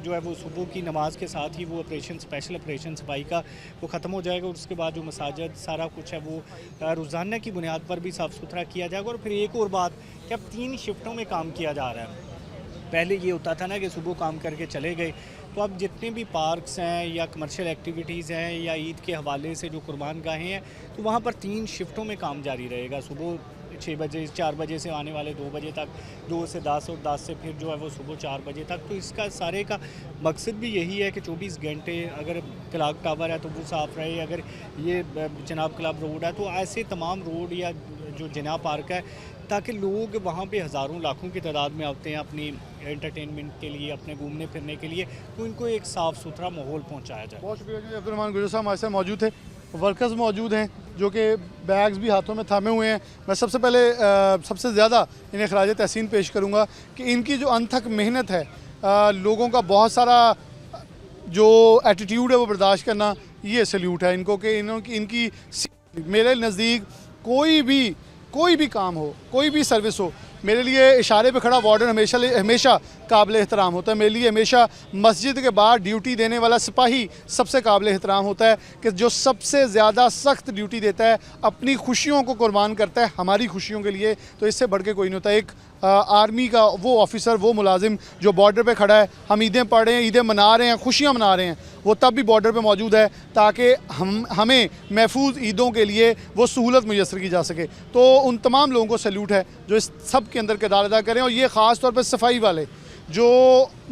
जो है वो सुबह की नमाज के साथ ही वो ऑपरेशन स्पेशल ऑपरेशन सफाई का वो ख़त्म हो जाएगा। और उसके बाद जो मसाजिद सारा कुछ है वो रोज़ाना की बुनियाद पर भी साफ़ सुथरा किया जाएगा। और फिर एक और बात कि अब 3 शिफ्टों में काम किया जा रहा है। पहले ये होता था ना कि सुबह काम करके चले गए, तो अब जितने भी पार्क्स हैं या कमर्शियल एक्टिविटीज़ हैं या ईद के हवाले से जो कुर्बान गाहें हैं, तो वहाँ पर 3 शिफ्टों में काम जारी रहेगा। सुबह 6 बजे 4 बजे से आने वाले 2 बजे तक, 2 से 10 और 10 से फिर जो है वो सुबह 4 बजे तक। तो इसका सारे का मकसद भी यही है कि 24 घंटे अगर क्लॉक टावर है तो वो साफ़ रहे, अगर ये जनाब क्लब रोड है तो ऐसे तमाम रोड या जो जनाब पार्क है, ताकि लोग वहाँ पे हज़ारों लाखों की तादाद में आते हैं अपनी एंटरटेनमेंट के लिए, अपने घूमने फिरने के लिए, तो इनको एक साफ़ सुथरा माहौल पहुँचाया जाए। बहुत शुक्रिया जी। अब्दुल रहमान गुजर साहब हमारे साथ मौजूद थे, वर्कर्स मौजूद हैं जो कि बैग्स भी हाथों में थामे हुए हैं। मैं सबसे पहले सबसे ज़्यादा इन्हें खराज तहसीन पेश करूँगा कि इनकी जो अनथक मेहनत है, लोगों का बहुत सारा जो एटीट्यूड है वो बर्दाश्त करना, ये सल्यूट है इनको कि इनकी मेरे नज़दीक कोई भी काम हो, कोई भी सर्विस हो, मेरे लिए इशारे पे खड़ा वार्डन हमेशा काबिल एहतराम होता है। मेरे लिए हमेशा मस्जिद के बाहर ड्यूटी देने वाला सिपाही सबसे काबिल एहतराम होता है कि जो सबसे ज़्यादा सख्त ड्यूटी देता है, अपनी खुशियों को कुर्बान करता है हमारी खुशियों के लिए। तो इससे बढ़ के कोई नहीं होता। एक आर्मी का वो ऑफिसर, वो मुलाजिम जो बॉर्डर पे खड़ा है, हम ईदें पढ़ रहे हैं, ईदें मना रहे हैं, खुशियाँ मना रहे हैं, वो तब भी बॉर्डर पे मौजूद है ताकि हमें महफूज ईदों के लिए वो सहूलत मुयसर की जा सके। तो उन तमाम लोगों को सैल्यूट है जो इस सब के अंदर किरदार अदा करें। और ये ख़ास तौर पर सफाई वाले जो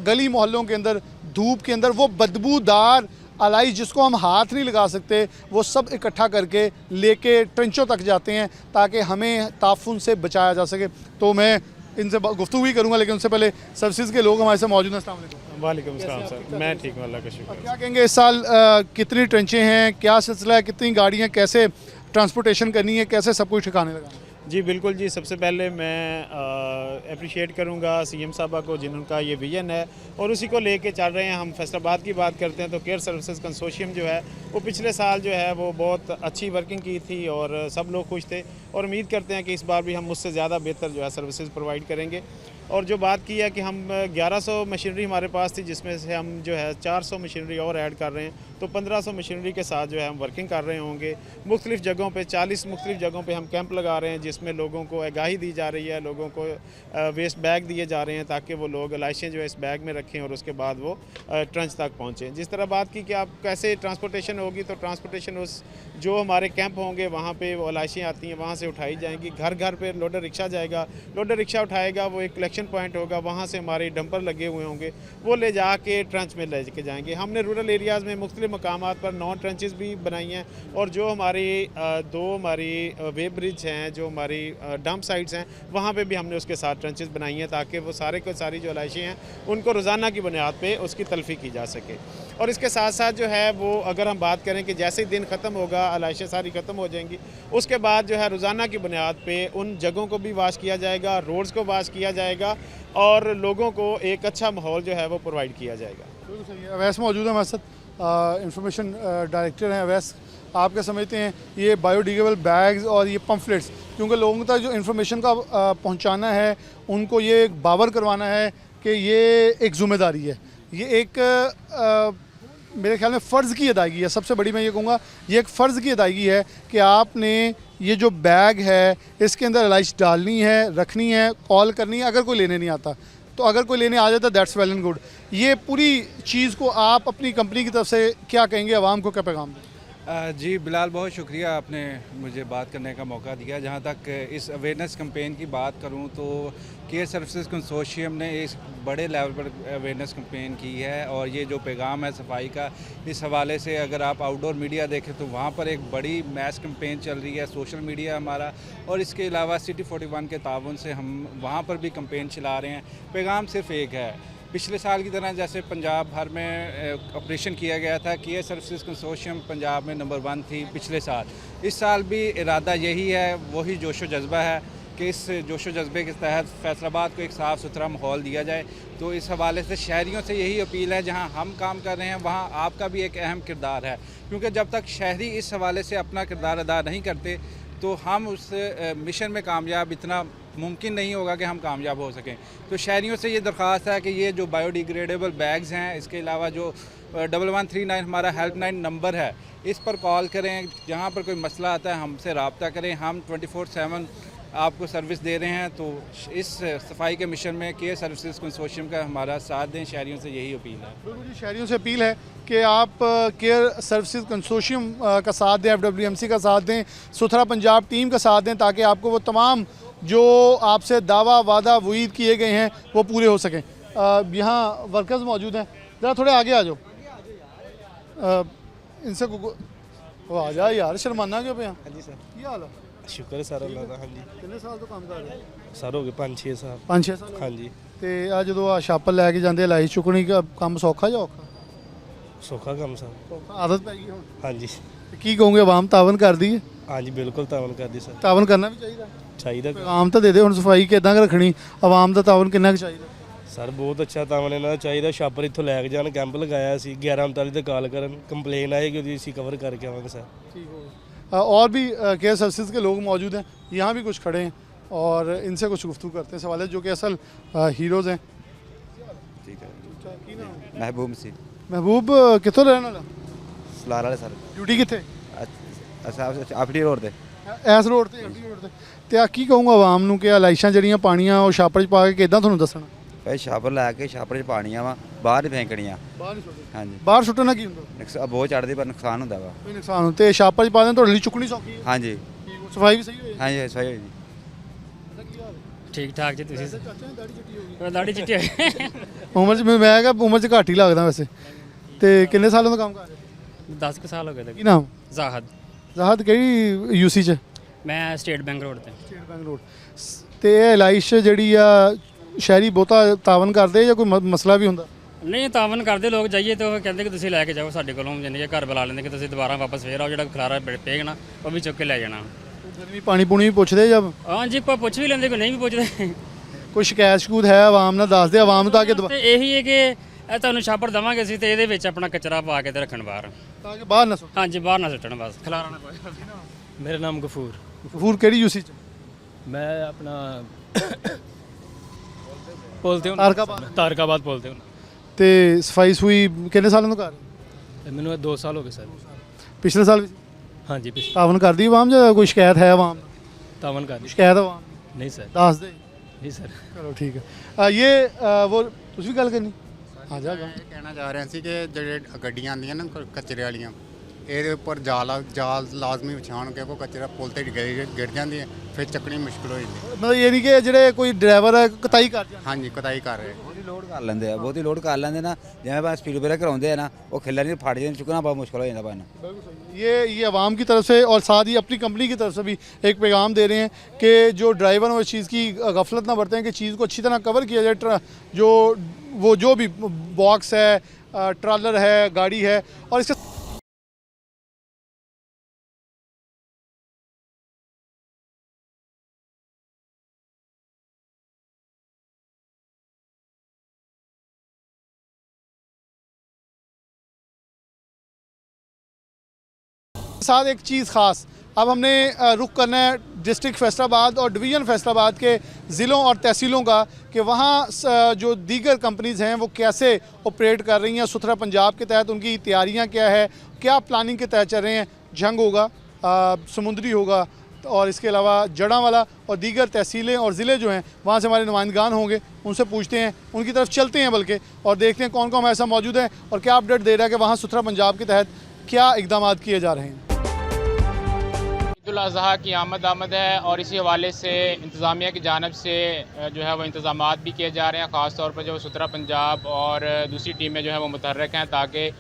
गली मोहल्लों के अंदर धूप के अंदर वो बदबूदार अलाइज जिसको हम हाथ नहीं लगा सकते, वो सब इकट्ठा करके लेके ट्रेंचों तक जाते हैं ताकि हमें ताफुन से बचाया जा सके। तो मैं इनसे गुफ्तगू भी करूँगा, लेकिन उससे पहले सर्विसेज के लोग हमारे साथ मौजूद हैं। अस्सलाम वालेकुम। वालेकुम सलाम सर, मैं ठीक हूँ, अल्लाह का शुक्र। क्या कहेंगे इस साल कितनी ट्रेंचें हैं, क्या सिलसिला है, कितनी गाड़ियाँ, कैसे ट्रांसपोर्टेशन करनी है, कैसे सब कुछ ठिकाने लगाना है? जी बिल्कुल जी, सबसे पहले मैं अप्रिशिएट करूंगा सीएम साहबा को जिनका ये विजन है और उसी को लेके चल रहे हैं। हम फैसलाबाद की बात करते हैं तो केयर सर्विसेज कंसोर्शियम जो है वो पिछले साल जो है वो बहुत अच्छी वर्किंग की थी और सब लोग खुश थे और उम्मीद करते हैं कि इस बार भी हम मुझसे ज़्यादा बेहतर जो है सर्विसेज प्रोवाइड करेंगे। और जो बात की है कि हम 1100 मशीनरी हमारे पास थी, जिसमें से हम जो है 400 मशीनरी और ऐड कर रहे हैं, तो 1500 मशीनरी के साथ जो है हम वर्किंग कर रहे होंगे। मुख्तलिफ जगहों पे 40 मुख्तलिफ जगहों पे हम कैंप लगा रहे हैं जिसमें लोगों को आगाही दी जा रही है, लोगों को वेस्ट बैग दिए जा रहे हैं ताकि वो लोग लाशें जो है इस बैग में रखें और उसके बाद वो ट्रंच तक पहुँचें। जिस तरह बात की कि आप कैसे ट्रांसपोर्टेशन होगी, तो ट्रांसपोर्टेशन उस जो हमारे कैंप होंगे वहाँ पर वो लाशें आती हैं वहाँ से उठाई जाएंगी। घर घर पर लोडर रिक्शा जाएगा, लोडर रिक्शा उठाएगा, वो एक कलेक्शन पॉइंट होगा, वहाँ से हमारे डंपर लगे हुए होंगे, वो ले जाके ट्रंच में ले के जाएंगे। हमने रूरल एरियाज़ में मुख्तलिफ मकामात पर 9 ट्रंचेस भी बनाई हैं और जो हमारी 2 हमारी वे ब्रिज हैं, जो हमारी डंप साइट्स हैं, वहाँ पे भी हमने उसके साथ ट्रंचेस बनाई हैं ताकि वो सारे को सारी जो लाशें हैं उनको रोज़ाना की बुनियाद पे उसकी तलफी की जा सके। और इसके साथ साथ जो है वो अगर हम बात करें कि जैसे ही दिन ख़त्म होगा, लाशें सारी ख़त्म हो जाएंगी, उसके बाद जो है रोज़ाना की बुनियाद पे उन जगहों को भी वाश किया जाएगा, रोड्स को वाश किया जाएगा और लोगों को एक अच्छा माहौल जो है वो प्रोवाइड किया जाएगा। बिल्कुल सही है। अवैस मौजूद है हमारे साथ, इंफॉर्मेशन डायरेक्टर हैं। अवैस, आप क्या समझते हैं ये बायोडिग्रेडेबल बैग्स और ये पम्फलेट्स, क्योंकि लोगों तक जो इन्फॉर्मेशन का पहुंचाना है, उनको ये एक बावर करवाना है कि ये एक ज़िम्मेदारी है, ये एक मेरे ख्याल में फ़र्ज़ की अदायगी है। सबसे बड़ी मैं ये कहूँगा ये एक फ़र्ज़ की अदायगी है कि आपने ये जो बैग है इसके अंदर अलाइश डालनी है, रखनी है, कॉल करनी है। अगर कोई लेने नहीं आता तो अगर कोई लेने आ जाता है दैट्स वेल एंड गुड। ये पूरी चीज़ को आप अपनी कंपनी की तरफ से क्या कहेंगे, आवाम को क्या पैगाम दें? जी बिलाल, बहुत शुक्रिया आपने मुझे बात करने का मौका दिया। जहाँ तक इस अवेयरनेस कैंपेन की बात करूँ तो केयर सर्विसेज कंसोर्शियम ने इस बड़े लेवल पर अवेयरनेस कैंपेन की है और ये जो पैगाम है सफाई का, इस हवाले से अगर आप आउटडोर मीडिया देखें तो वहाँ पर एक बड़ी मैस कैंपेन चल रही है, सोशल मीडिया हमारा, और इसके अलावा सिटी 41 के ताउन से हम वहाँ पर भी कैंपेन चला रहे हैं। पैगाम सिर्फ एक है, पिछले साल की तरह जैसे पंजाब भर में ऑपरेशन किया गया था, केयर सर्विसेज कंसोर्शियम पंजाब में नंबर 1 थी पिछले साल, इस साल भी इरादा यही है, वही जोशो जज्बा है कि इस जोशो जज्बे के तहत फैसलाबाद को एक साफ़ सुथरा माहौल दिया जाए। तो इस हवाले से शहरियों से यही अपील है, जहां हम काम कर रहे हैं वहां आपका भी एक अहम किरदार है, क्योंकि जब तक शहरी इस हवाले से अपना किरदार अदा नहीं करते तो हम उस मिशन में कामयाब इतना मुमकिन नहीं होगा कि हम कामयाब हो सकें। तो शहरियों से ये दरख्वास्त है कि ये जो बायोडिग्रेडेबल बैग्स हैं, इसके अलावा जो 1139 हमारा हेल्पलाइन नंबर है, इस पर कॉल करें। जहाँ पर कोई मसला आता है हमसे रब्ता करें, हम 24/7 आपको सर्विस दे रहे हैं। तो इस सफाई के मिशन में केयर सर्विसेज कंसोर्शियम का हमारा साथ दें, शहरियों से यही अपील है। बिल्कुल जी, शहरियों से अपील है कि आप केयर सर्विसेज कंसोर्शियम का साथ दें, FWMC का साथ दें, सुथरा पंजाब टीम का साथ दें, ताकि आपको वो तमाम जो आपसे दावा वादा वईद किए गए हैं वो पूरे हो सकें। यहाँ वर्कर्स मौजूद हैं, ज़रा थोड़े आगे आ जाओ, इनसे वो आ जाए यार, शर्माना क्यों पे? हाँ जी सर, ये हाल है? शुक्र है सर अल्लाह का। हाँ जी, कितने साल तो काम कर रहे हैं सर? हो गए 5-6 साल। 5-6 साल। हाँ जी। तो आ जो आ छापल लैके जाते लाइस चुकनी का काम सौखा या औखा? सौखा काम सर, आदत पै गई हुण। हाँ जी। की कहोगे, आवाम तावन कर दी है? हाँ जी बिल्कुल तावन कर दी सर। तावन करना भी चाहिए, चाहिए। पैगाम तो दे दे हुण, सफाई किदां रखनी, आवाम का तावन कितना चाहिए? सर बहुत अच्छा तावन इन्होंने चाहिए। छापर इतों लैके जान, कैंप लगाया 11:39 पर कॉल कर, कंप्लेन आएगी वो असी कवर करके आवांगे सर। ठीक हो। और भी केयर सर्विसेज के लोग मौजूद हैं, यहाँ भी कुछ खड़े हैं। और इनसे कुछ गुफ्तगू करते हैं इस हवाले, जो कि असल हीरोज़ हैं। ठीक है, महबूब मसीह महबूब कितों रहने वाला? सलार वाले सर। ड्यूटी कितने? अच्छा अपनी रोड ते इस रोड ते अपनी रोड ते आ की कहूँगा आवाम नूं कि लाइशां जड़ियां पानियां और छापर च पा के किदां तुहानूं दसना? भाई छापर लैके छापर च पानियां वा बाहर नहीं फेंकनियां। हाँ जी, बाहर सुट्टना की हुंदा? बहुत चढ़दी पर नुकसान होंदा वा। कोई नुकसान हो ते छापर च पा दें तुहाडे लई चुकनी सौखी है? हाँ जी, सफाई भी सही होई? हाँ जी सही होई जी। ठीक ठाक जी, तुसीं दाढ़ी चिट्टी उम्र च मैं क्या उम्र च घट ही लगदा वैसे। ते किन्ने सालों दा काम कर रहे? 10 साल हो गए। की नाम? जाहद। जाहद केड़ी यूसी च? मैं स्टेट बैंक रोड ते। स्टेट बैंक रोड ते ਇਹ ਲਾਈਸ਼ ਜਿਹੜੀ ਆ ਸ਼ਹਿਰੀ ਬਹੁਤਾ ਤਾਵਨ ਕਰਦੇ ਜਾਂ ਕੋਈ ਮਸਲਾ ਵੀ ਹੁੰਦਾ? ਨਹੀਂ ਤਾਵਨ ਕਰਦੇ ਲੋਕ, ਜਾਈਏ ਤਾਂ ਉਹ ਕਹਿੰਦੇ ਕਿ ਤੁਸੀਂ ਲੈ ਕੇ ਜਾਓ ਸਾਡੇ ਕੋਲੋਂ, ਜਾਨੀ ਕਿ ਘਰ ਬੁਲਾ ਲੈਂਦੇ ਕਿ ਤੁਸੀਂ ਦੁਬਾਰਾ ਵਾਪਸ ਫੇਰ ਆਓ, ਜਿਹੜਾ ਖਲਾਰਾ ਪਏਗਾ ਨਾ ਉਹ ਵੀ ਚੁੱਕ ਕੇ ਲੈ ਜਾਣਾ। ਗਰਮੀ ਪਾਣੀ ਪੂਣੀ ਵੀ ਪੁੱਛਦੇ ਜਾਂ? ਹਾਂਜੀ ਪੁੱਛ ਵੀ ਲੈਂਦੇ, ਕੋਈ ਨਹੀਂ ਵੀ ਪੁੱਛਦੇ। ਕੋਈ ਸ਼ਿਕਾਇਤ ਸ਼ਕੂਤ ਹੈ ਆਵਾਮ ਨਾਲ ਦੱਸਦੇ ਆਵਾਮ ਨੂੰ ਤਾਂ ਕਿ ਤੇ ਇਹੀ ਹੈ ਕਿ ਇਹ ਤੁਹਾਨੂੰ ਛਾਪੜ ਦੇਵਾਂਗੇ ਅਸੀਂ ਤੇ ਇਹਦੇ ਵਿੱਚ ਆਪਣਾ ਕਚਰਾ ਪਾ ਕੇ ਤੇ ਰੱਖਣ ਬਾਹਰ, ਤਾਂ ਕਿ ਬਾਹਰ ਨਾ ਸੁੱਟਣ। ਹਾਂਜੀ ਬਾਹਰ ਨਾ ਸੁੱਟਣ, ਬਸ ਖਲਾਰਾ ਨਾ ਪਾਏ। ਮੇਰਾ ਨਾਮ ਗਫੂਰ। ਗਫੂਰ ਕਿਹੜੀ ਯੂਸੀ ਚ? मैं अपना बोलते हूँ तारकाबाद बोलते हूँ। ਤੇ ਸਫਾਈ ਸੂਈ ਕਿੰਨੇ ਸਾਲਾਂ ਤੋਂ ਕਰ ਰਹੇ? मैंने 2 साल हो गए सर। ਪਿਛਲੇ ਸਾਲ ਵੀ हाँ जी पिछले ਤਾਵਨ ਕਰਦੀ ਆਵਾਮ ਜਾਂ ਕੋਈ ਸ਼ਿਕਾਇਤ ਹੈ ਆਵਾਮ? तावन का ਸ਼ਿਕਾਇਤ ਆਵਾਮ नहीं सर। ਦੱਸ ਦੇ। नहीं सर। ਚਲੋ ਠੀਕ ਹੈ। ਇਹ ਉਹ ਤੁਸੀਂ ਵੀ ਗੱਲ ਕਰਨੀ? ਹਾਂ ਜਾ ਗਾ। ਇਹ ਕਹਿਣਾ ਚਾਹ ਰਿਹਾ ਸੀ ਕਿ ਜਿਹੜੇ ਗੱਡੀਆਂ ਆਉਂਦੀਆਂ ਨਾ ਕਚਰੇ ਵਾਲੀਆਂ, ਇਹਦੇ ਉੱਪਰ ਜਾਲ ਲਾਜ਼ਮੀ ਵਿਛਾਉਣ ਕੇ ਕੋ ਕਚਰਾ ਪੁਲ ਤੇ ਗਿਰ ਜਾਂਦੀ ਹੈ, ਫਿਰ ਚੱਕਣੀ ਮੁਸ਼ਕਿਲ ਹੋ ਜਾਂਦੀ। ਮਤਲਬ ਇਹ ਨਹੀਂ ਕਿ ਜਿਹੜੇ ਕੋਈ ਡਰਾਈਵਰ ਹੈ ਕਤਾਈ ਕਰ ਜਾਂਦਾ? ਹਾਂਜੀ ਕਤਾਈ ਕਰ ਰਹੇ। ਬਹੁਤੀ ਲੋਡ ਕਰ ਲੈਂਦੇ ਆ, ਬਹੁਤੀ ਲੋਡ ਕਰ ਲੈਂਦੇ ਨਾ, ਜਿਵੇਂ ਬਸ ਸਪੀਡ ਬ੍ਰੇਕਰ ਆਉਂਦੇ ਆ ਨਾ, ਉਹ ਖਿੱਲਰ ਨਹੀਂ ਫੜ ਜਾਂਦੇ, चुकना बहुत मुश्किल हो जाता पाना। ये आवाम की तरफ से और साथ ही अपनी कंपनी की तरफ से भी एक पैगाम दे रहे हैं कि जो ड्राइवर हैं इस चीज़ की गफलत ना बरतें कि चीज़ को अच्छी तरह कवर किया जाए। जो भी बॉक्स है, ट्रॉलर है, गाड़ी है, और इसके साथ एक चीज़ ख़ास, अब हमने रुख करना है डिस्ट्रिक्ट फैसलाबाद और डिवीज़न फैसलाबाद के ज़िलों और तहसीलों का कि वहाँ जो दीगर कंपनीज़ हैं वो कैसे ऑपरेट कर रही हैं। सुथरा पंजाब के तहत उनकी तैयारियाँ क्या है, क्या प्लानिंग के तहत चल रहे हैं। जंग होगा, समुद्री होगा, और इसके अलावा जड़ांवाला और दीगर तहसीलें और ज़िले जो हैं वहाँ से हमारे नुमाइंदगान होंगे, उनसे पूछते हैं, उनकी तरफ चलते हैं बल्कि, और देखते हैं कौन कौन ऐसा मौजूद है और क्या अपडेट दे रहा है कि वहाँ सुथरा पंजाब के तहत क्या इकदाम किए जा रहे हैं। ईद उल अज़हा की आमद है और इसी हवाले से इंतज़ामिया की जानब से जो है वो इंतज़ामात भी किए जा रहे हैं। ख़ास तौर पर जो सुथरा पंजाब और दूसरी टीमें जो है वो मुतहर्रिक हैं ताकि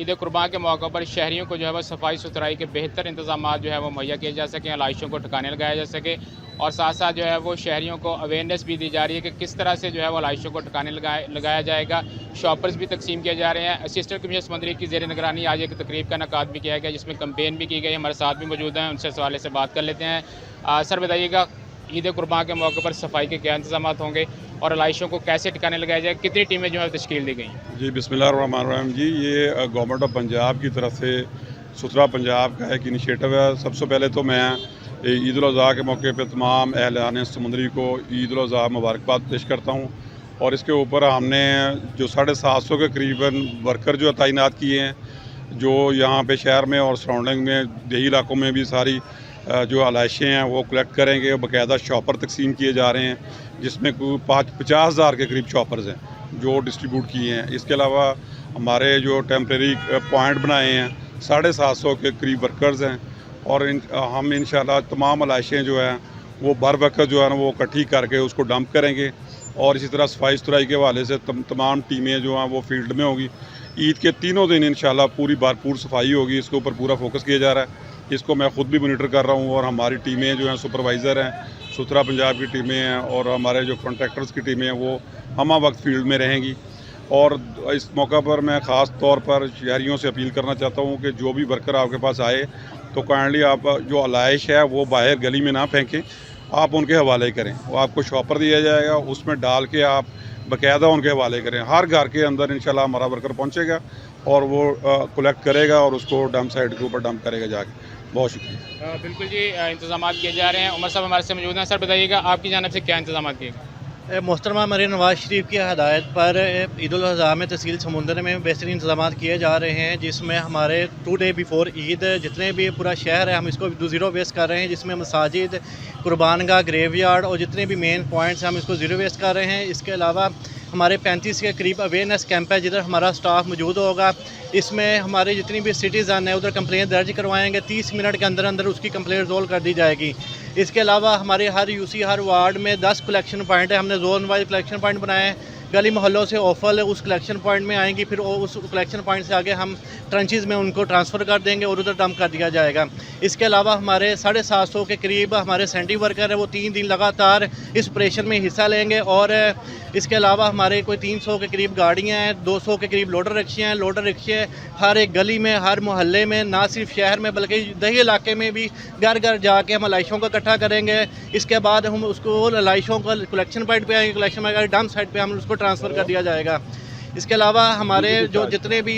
ईद कुर्बान के मौके पर शहरियों को जो है वो सफाई सुथराई के बेहतर इंतज़ाम जो है वो मुहैया किए जा सकें, आलाइशों को ठिकाने लगाया जा सके, और साथ साथ जो है वो शहरियों को अवेयरनेस भी दी जा रही है कि किस तरह से जो है वो आलाइशों को ठिकाने लगाया जाएगा। शॉपर्स भी तकसीम किए जा रहे हैं। असिस्टेंट कमिश्नर समंदरी की ज़ेर निगरानी आज एक तकरीब का इनेकाद भी किया गया जिसमें कंपेन भी की गई। हमारे साथ भी मौजूद हैं, उनसे इस हवाले से बात कर लेते हैं। सर बताइएगा, ईद कुर्बान के मौके पर सफाई के क्या इंतजाम होंगे और आलाइशों को कैसे ठिकाने लगाया जाए, कितनी टीमें जो है तश्कील दी गई? जी बिस्मिल्लाहिर्रहमानिर्रहीम जी, ये गवर्नमेंट ऑफ पंजाब की तरफ से सुथरा पंजाब का एक इनिशिएटिव है। सबसे पहले तो मैं ईद उल अज़हा के मौके पर तमाम अहलान समुंदरी को ईद उल अज़हा मुबारकबाद पेश करता हूँ। और इसके ऊपर हमने जो 750 के करीबन वर्कर जो तैनात किए हैं, जो यहाँ पे शहर में और सराउंडिंग में देही इलाकों में भी सारी जो आलाइशें हैं वो कलेक्ट करेंगे। बाकायदा शॉपर तकसीम किए जा रहे हैं जिसमें 50,000 के करीब शॉपर्स हैं जो डिस्ट्रीब्यूट किए हैं। इसके अलावा हमारे जो टेम्प्रेरी पॉइंट बनाए हैं 750 के करीब वर्कर्स हैं, और हम इंशाल्लाह तमाम आलाइशें जो हैं वो बर वक्त जो है ना वो इकट्ठी करके उसको डंप करेंगे। और इसी तरह सफाई सुथराई के हवाले से तमाम टीमें जो हैं वो फील्ड में होगी। ईद के तीनों दिन इंशाल्लाह पूरी भरपूर सफाई होगी, इसके ऊपर पूरा फोकस किया जा रहा है। इसको मैं ख़ुद भी मोनिटर कर रहा हूँ और हमारी टीमें जो हैं सुपरवाइज़र हैं, सुथरा पंजाब की टीमें हैं और हमारे जो कॉन्ट्रैक्टर्स की टीमें हैं वो हम वक्त फील्ड में रहेंगी। और इस मौका पर मैं ख़ास तौर पर शहरियों से अपील करना चाहता हूँ कि जो भी वर्कर आपके पास आए तो काइंडली आप जो आलाइश है वो बाहर गली में ना फेंकें, आप उनके हवाले करें। वो आपको शॉपर दिया जाएगा, उसमें डाल के आप बाकायदा उनके हवाले करें। हर घर के अंदर इंशाल्लाह हमारा वर्कर पहुँचेगा और वो कलेक्ट करेगा और उसको डंप साइट के ऊपर डंप करेगा जाके। बहुत शुक्रिया। बिल्कुल जी, इंतजाम किए जा रहे हैं। उमर साहब हमारे से मौजूद हैं। सर बताइएगा आपकी जानिब से क्या इंतजाम किए गए? मोहतरमा मरीन नवाज़ शरीफ की हदायत पर ईद उल अज़हा में तहसील समुंदर में बेहतरीन इंतजाम किए जा रहे हैं, जिसमें हमारे 2 डे बिफोर ईद जितने भी पूरा शहर है हम इसको ज़ीरो वेस्ट कर रहे हैं, जिसमें मसाजिद, कुर्बानगाह, ग्रेवयार्ड और जितने भी मेन पॉइंट्स हैं हम इसको ज़ीरो वेस्ट कर रहे हैं। इसके अलावा हमारे 35 के करीब अवेयरनेस कैंप है जिधर हमारा स्टाफ मौजूद होगा। इसमें हमारे जितनी भी सिटीज़न है उधर कंप्लेंट दर्ज करवाएंगे, 30 मिनट के अंदर अंदर उसकी कंप्लेंट रिजॉल्व कर दी जाएगी। इसके अलावा हमारे हर यूसी हर वार्ड में 10 कलेक्शन पॉइंट है, हमने जोन वाइज कलेक्शन पॉइंट बनाए हैं। गली मोहल्लों से ऑफल उस कलेक्शन पॉइंट में आएंगी, फिर उस कलेक्शन पॉइंट से आगे हम ट्रंचेस में उनको ट्रांसफ़र कर देंगे और उधर डंप कर दिया जाएगा। इसके अलावा हमारे 750 के करीब हमारे सेंट्री वर्कर है, वो 3 दिन लगातार इस ऑपरेशन में हिस्सा लेंगे। और इसके अलावा हमारे कोई 300 के करीब गाड़ियाँ हैं, 200 के करीब लोडर रिक्शे हैं। लोडर रिक्शे हर एक गली में, हर मोहल्ले में, ना सिर्फ शहर में बल्कि दही इलाके में भी घर घर जाके हम लाइशों को इकट्ठा करेंगे। इसके बाद हम उसको लाइशों को कलेक्शन पॉइंट पे आएंगे, कलेक्शन पॉइंट डंप साइट पे हम उसको ट्रांसफ़र कर दिया जाएगा। इसके अलावा हमारे जो जितने भी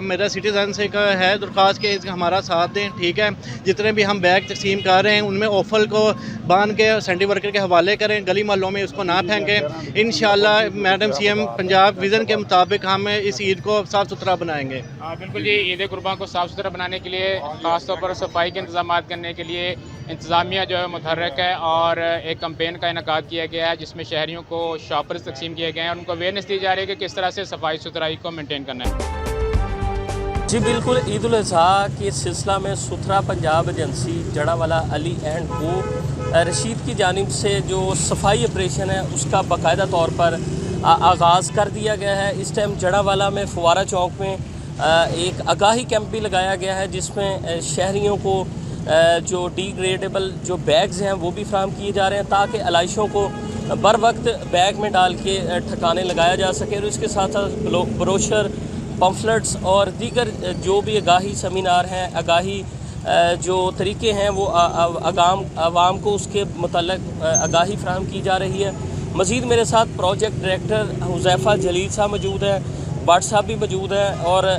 मेरा सिटीजन से है दरख्वास्त के हमारा साथ दें, ठीक है। जितने भी हम बैग तकसीम कर रहे हैं उनमें ऑफल को बांध के सेंट्री वर्कर के हवाले करें, गली मोहल्लों में उसको ना फेंकें। इंशाल्लाह मैडम सीएम पंजाब विज़न के मुताबिक हम इस ईद को साफ़ सुथरा बनाएंगे। बिल्कुल जी, ईद कुर्बान को साफ़ सुथरा बनाने के लिए ख़ासतौर पर सफाई के इंतजाम करने के लिए इंतज़ामिया जो है मुतहर्रिक है और एक कैंपेन का इनेकाद किया गया है जिसमें शहरियों को शॉपर्स तकसीम किए गए हैं और उनको अवेयरनेस दी जा रही है कि किस तरह से सफाई सुथराई को मेंटेन करना है। जी बिल्कुल, ईद उल अज़हा के सिलसिला में सुथरा पंजाब एजेंसी जड़ावाला अली एंड को रशीद की जानिब से जो सफाई ऑपरेशन है उसका बाकायदा तौर पर आगाज़ कर दिया गया है। इस टाइम जड़ावाला में फुवारा चौक में एक आगाही कैंप भी लगाया गया है जिसमें शहरियों को जो डिग्रेडेबल जो बैग्स हैं वो भी फराहम किए जा रहे हैं ताकि अलाइशों को बर वक्त बैग में डाल के ठिकाने लगाया जा सके। और इसके साथ साथ ब्रोशर, पम्फलेट्स और दीगर जो भी आगाही सेमिनार हैं, आगाही जो तरीके हैं वो आवाम को उसके मुतल्लिक़ आगाही फराहम की जा रही है। मज़ीद मेरे साथ प्रोजेक्ट डायरेक्टर हुज़ैफ़ा जलील साहब मौजूद हैं, भट्ट साहब भी मौजूद हैं और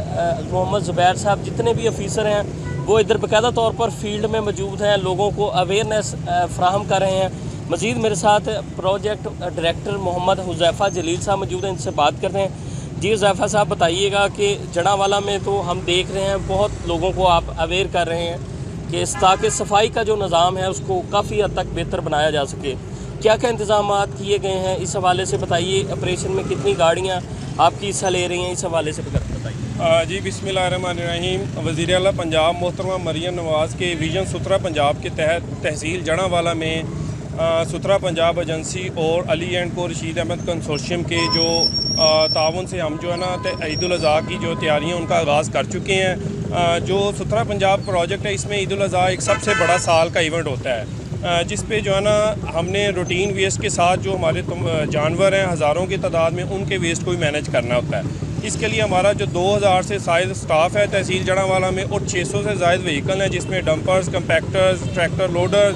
मोहम्मद ज़ुबैर साहब, जितने भी ऑफिसर हैं वो इधर बाकायदा तौर पर फील्ड में मौजूद हैं, लोगों को अवेयरनेस फराहम कर रहे हैं। मज़ीद मेरे साथ प्रोजेक्ट डायरेक्टर मोहम्मद हुज़ैफ़ा जलील साहब मौजूद हैं, इनसे बात करते हैं। जी हुज़ैफ़ा साहब बताइएगा कि जड़ावाला में तो हम देख रहे हैं बहुत लोगों को आप अवेयर कर रहे हैं कि ताकि सफाई का जो निज़ाम है उसको काफ़ी हद तक बेहतर बनाया जा सके। क्या क्या इंतजाम किए गए हैं इस हवाले से बताइए। ऑपरेशन में कितनी गाड़ियाँ आपकी हिस्सा ले रही हैं, इस हवाले से बताइए। जी बिस्मिल्लाहिर्रहमानिर्रहीम। वज़ीर आला पंजाब मोहतरमा मरियम नवाज़ के विजन सुथरा पंजाब के तहत तहसील जड़ावाला में सुथरा पंजाब एजेंसी और अली एंड को रशीद अहमद कंसोर्शियम के जो ताउन से हम जो है ना ईद उल अज़हा की जो तैयारियाँ उनका आगाज़ कर चुके हैं। जो सुथरा पंजाब प्रोजेक्ट है इसमें ईद उल अज़हा एक सबसे बड़ा साल का इवेंट होता है जिस पे जो है ना हमने रूटीन वेस्ट के साथ जो हमारे जानवर हैं हज़ारों की तादाद में उनके वेस्ट को भी मैनेज करना होता है। इसके लिए हमारा जो 2000 से शायद स्टाफ है तहसील जड़ावाला में और 600 से ज़ायद व्हीकल हैं जिसमें dumpers, compactors, tractor loader,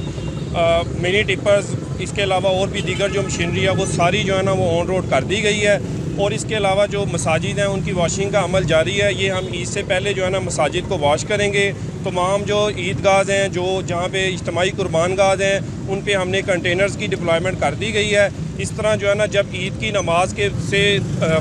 mini tippers, इसके अलावा और भी दीगर जो मशीनरी है वो सारी जो है ना वो ऑन रोड कर दी गई है। और इसके अलावा जो मसाजिद हैं उनकी वॉशिंग का अमल जारी है। ये हम ईद से पहले जो है ना मसाजिद को वॉश करेंगे। तमाम जो ईदगाह हैं जो जहाँ पे इज्तिमाई कुर्बानगाह हैं उन पे हमने कंटेनर्स की डिप्लॉयमेंट कर दी गई है। इस तरह जो है ना जब ईद की नमाज के से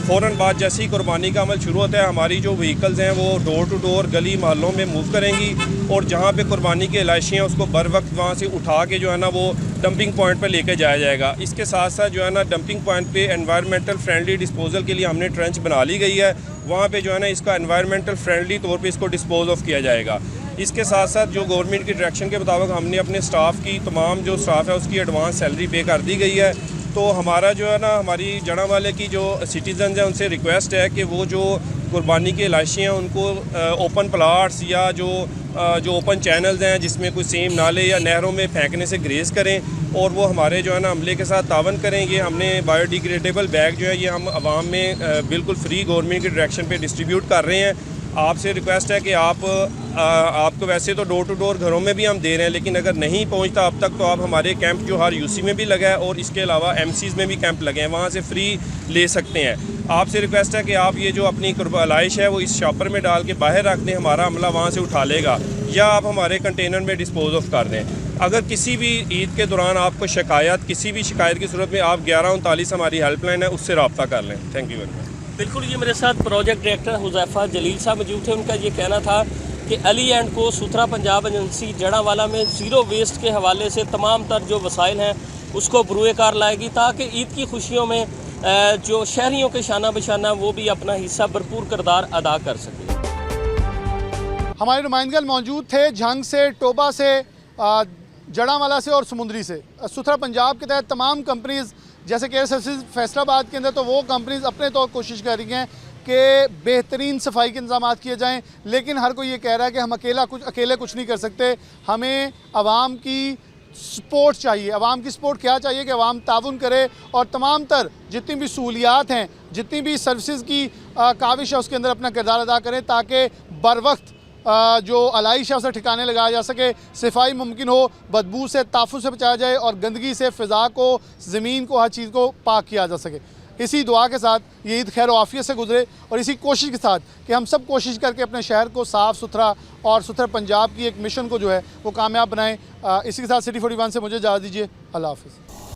फ़ौरन बाद जैसे ही कुर्बानी का अमल शुरू होता है हमारी जो व्हीकल्स हैं वो डोर टू डोर गली मोहल्लों में मूव करेंगी और जहाँ पे कुर्बानी की लाशें हैं उसको बर वक्त वहाँ से उठा के जो है ना वो डंपिंग पॉइंट पर लेके जाया जाएगा। इसके साथ साथ जो है ना डंपिंग पॉइंट पे एनवायरमेंटल फ्रेंडली डिस्पोजल के लिए हमने ट्रेंच बना ली गई है। वहाँ पे जो है ना इसका एनवायरमेंटल फ्रेंडली तौर पे इसको डिस्पोज ऑफ किया जाएगा। इसके साथ साथ जो गवर्नमेंट की डायरेक्शन के मुताबिक हमने अपने स्टाफ की तमाम जो स्टाफ है उसकी एडवांस सैलरी पे कर दी गई है। तो हमारा जो है ना हमारी जड़ावाले की जो सिटीजन हैं उनसे रिक्वेस्ट है कि वो जो कुर्बानी की लाशें हैं उनको ओपन प्लाट्स या जो ओपन चैनल्स हैं जिसमें कोई सेम नाले या नहरों में फेंकने से ग्रेज़ करें और वो हमारे जो है ना अमले के साथ तावन करें। ये हमने बायोडिग्रेडेबल बैग जो है ये हम आवाम में बिल्कुल फ्री गवर्नमेंट की डायरेक्शन पे डिस्ट्रीब्यूट कर रहे हैं। आपसे रिक्वेस्ट है कि आपको वैसे तो डोर टू डोर घरों में भी हम दे रहे हैं लेकिन अगर नहीं पहुंचता अब तक तो आप हमारे कैंप जो हर यूसी में भी लगा है और इसके अलावा एमसीज़ में भी कैंप लगे हैं वहाँ से फ्री ले सकते हैं। आपसे रिक्वेस्ट है कि आप ये जो अपनी लाइश है वो इस शॉपर में डाल के बाहर रख दें, हमारा अमला वहाँ से उठा लेगा। या आप हमारे कंटेनर में डिस्पोज ऑफ कर दें। अगर किसी भी ईद के दौरान आपको शिकायत, किसी भी शिकायत की सूरत में आप 1139 हमारी हेल्पलाइन है, उससे रब्ता कर लें। Thank you very much. बिल्कुल, ये मेरे साथ प्रोजेक्ट डायरेक्टर हुज़ैफ़ा जलील साहब मौजूद थे। उनका ये कहना था कि अली एंड को सुथरा पंजाब एजेंसी जड़ावाला में ज़ीरो वेस्ट के हवाले से तमाम तर जो वसाइल हैं उसको बरूए कार लाएगी, ताकि ईद की खुशियों में जो शहरियों के शाना बशाना वो भी अपना हिस्सा भरपूर किरदार अदा कर सके। हमारे नुमाइंदगण मौजूद थे झंग से, टोबा से, जड़ावाला से और समुंदरी से। सुथरा पंजाब के तहत तमाम कंपनीज़ जैसे केयर सर्विसेज फैसलाबाद के अंदर, तो वो कंपनीज़ अपने तौर कोशिश कर रही हैं कि बेहतरीन सफाई के इंतजाम किए जाएं, लेकिन हर कोई ये कह रहा है कि हम अकेले कुछ नहीं कर सकते। हमें आवाम की सपोर्ट चाहिए। आवाम की सपोर्ट क्या चाहिए कि आवाम ताउन करे और तमाम तर जितनी भी सहूलियात हैं, जितनी भी सर्विसेज की काविश है, उसके अंदर अपना किरदार अदा करें, ताकि बर वक्त जो आलाइश है उसे ठिकाने लगाया जा सके, सफाई मुमकिन हो, बदबू से, ताफुन से बचाया जाए और गंदगी से फ़िज़ा को, ज़मीन को, हर चीज़ को पाक किया जा सके। इसी दुआ के साथ ये ईद खैर आफियत से गुजरे और इसी कोशिश के साथ कि हम सब कोशिश करके अपने शहर को साफ़ सुथरा और सुथरा पंजाब की एक मिशन को जो है वो कामयाब बनाएं। इसी के साथ सिटी 41 से मुझे इजाज़त दीजिए। अल्लाह हाफ़िज़।